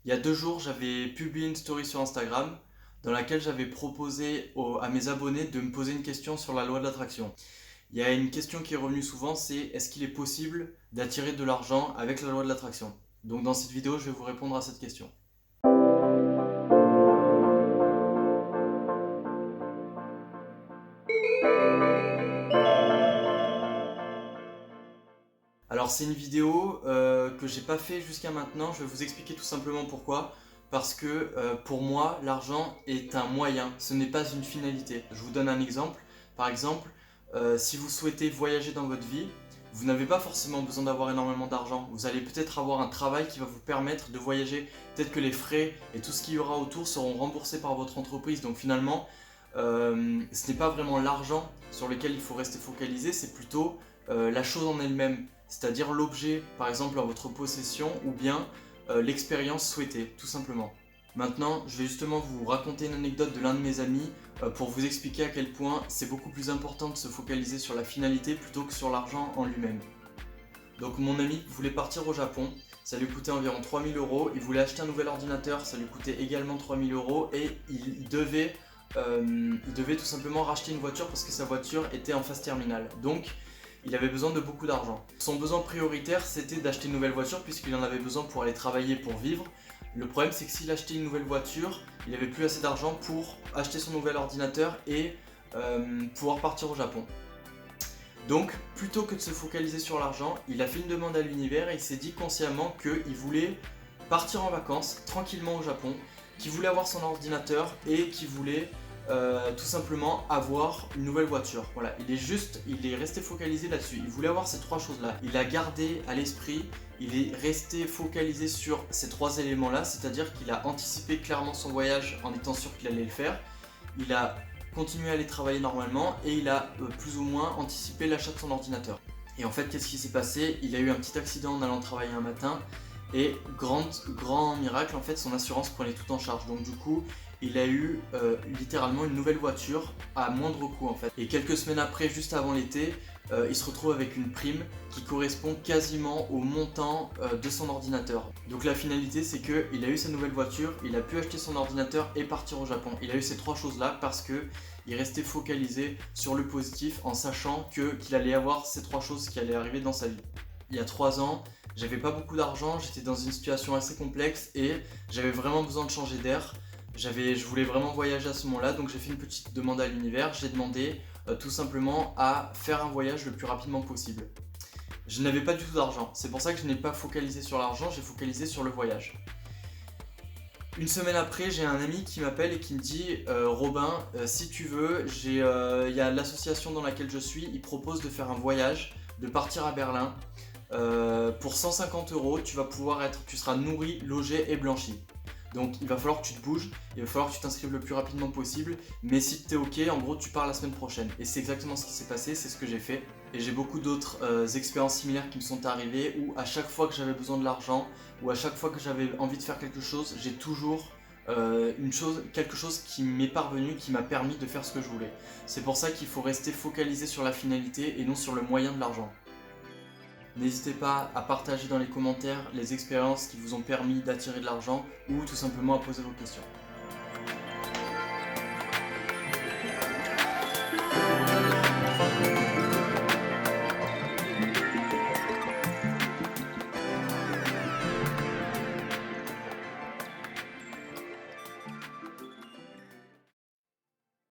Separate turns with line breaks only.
Il y a 2 jours, j'avais publié une story sur Instagram dans laquelle j'avais proposé à mes abonnés de me poser une question sur la loi de l'attraction. Il y a une question qui est revenue souvent, c'est est-ce qu'il est possible d'attirer de l'argent avec la loi de l'attraction? Donc dans cette vidéo, je vais vous répondre à cette question. Alors c'est une vidéo que j'ai pas fait jusqu'à maintenant, je vais vous expliquer tout simplement pourquoi. Parce que pour moi, l'argent est un moyen, ce n'est pas une finalité. Je vous donne un exemple. Par exemple, si vous souhaitez voyager dans votre vie, vous n'avez pas forcément besoin d'avoir énormément d'argent. Vous allez peut-être avoir un travail qui va vous permettre de voyager. Peut-être que les frais et tout ce qu'il y aura autour seront remboursés par votre entreprise. Donc finalement, ce n'est pas vraiment l'argent sur lequel il faut rester focalisé, c'est plutôt la chose en elle-même, c'est-à-dire l'objet, par exemple, en votre possession, ou bien l'expérience souhaitée, tout simplement. Maintenant, je vais justement vous raconter une anecdote de l'un de mes amis pour vous expliquer à quel point c'est beaucoup plus important de se focaliser sur la finalité plutôt que sur l'argent en lui-même. Donc mon ami voulait partir au Japon, ça lui coûtait environ 3000 euros, il voulait acheter un nouvel ordinateur, ça lui coûtait également 3000 euros et il devait tout simplement racheter une voiture parce que sa voiture était en phase terminale. Donc il avait besoin de beaucoup d'argent. Son besoin prioritaire c'était d'acheter une nouvelle voiture puisqu'il en avait besoin pour aller travailler, pour vivre. Le problème c'est que s'il achetait une nouvelle voiture, il n'avait plus assez d'argent pour acheter son nouvel ordinateur et pouvoir partir au Japon. Donc, plutôt que de se focaliser sur l'argent, il a fait une demande à l'univers et il s'est dit consciemment qu'il voulait partir en vacances tranquillement au Japon, qu'il voulait avoir son ordinateur et qu'il voulait tout simplement avoir une nouvelle voiture. Voilà, il est resté focalisé là-dessus. Il voulait avoir ces 3 choses-là. Il a gardé à l'esprit, il est resté focalisé sur ces 3 éléments-là, c'est-à-dire qu'il a anticipé clairement son voyage en étant sûr qu'il allait le faire. Il a continué à aller travailler normalement et il a plus ou moins anticipé l'achat de son ordinateur. Et en fait, qu'est-ce qui s'est passé? Il a eu un petit accident en allant travailler un matin et grand miracle, en fait, son assurance prenait tout en charge. Donc du coup, il a eu littéralement une nouvelle voiture à moindre coût en fait. Et quelques semaines après, juste avant l'été, il se retrouve avec une prime qui correspond quasiment au montant de son ordinateur. Donc la finalité c'est qu'il a eu sa nouvelle voiture, il a pu acheter son ordinateur et partir au Japon. Il a eu ces 3 choses-là parce qu'il restait focalisé sur le positif en sachant qu'il allait avoir ces 3 choses qui allaient arriver dans sa vie. Il y a 3 ans, j'avais pas beaucoup d'argent, j'étais dans une situation assez complexe et j'avais vraiment besoin de changer d'air. Je voulais vraiment voyager à ce moment-là, donc j'ai fait une petite demande à l'univers. J'ai demandé tout simplement à faire un voyage le plus rapidement possible. Je n'avais pas du tout d'argent, c'est pour ça que je n'ai pas focalisé sur l'argent, j'ai focalisé sur le voyage. Une semaine après, j'ai un ami qui m'appelle et qui me dit Robin, si tu veux, il y a l'association dans laquelle je suis, il propose de faire un voyage, de partir à Berlin. Pour 150 euros, tu seras nourri, logé et blanchi. Donc il va falloir que tu te bouges, il va falloir que tu t'inscrives le plus rapidement possible, mais si tu es ok, en gros tu pars la semaine prochaine. Et c'est exactement ce qui s'est passé, c'est ce que j'ai fait. Et j'ai beaucoup d'autres expériences similaires qui me sont arrivées où à chaque fois que j'avais besoin de l'argent, ou à chaque fois que j'avais envie de faire quelque chose, j'ai toujours quelque chose qui m'est parvenu, qui m'a permis de faire ce que je voulais. C'est pour ça qu'il faut rester focalisé sur la finalité et non sur le moyen de l'argent. N'hésitez pas à partager dans les commentaires les expériences qui vous ont permis d'attirer de l'argent ou tout simplement à poser vos questions.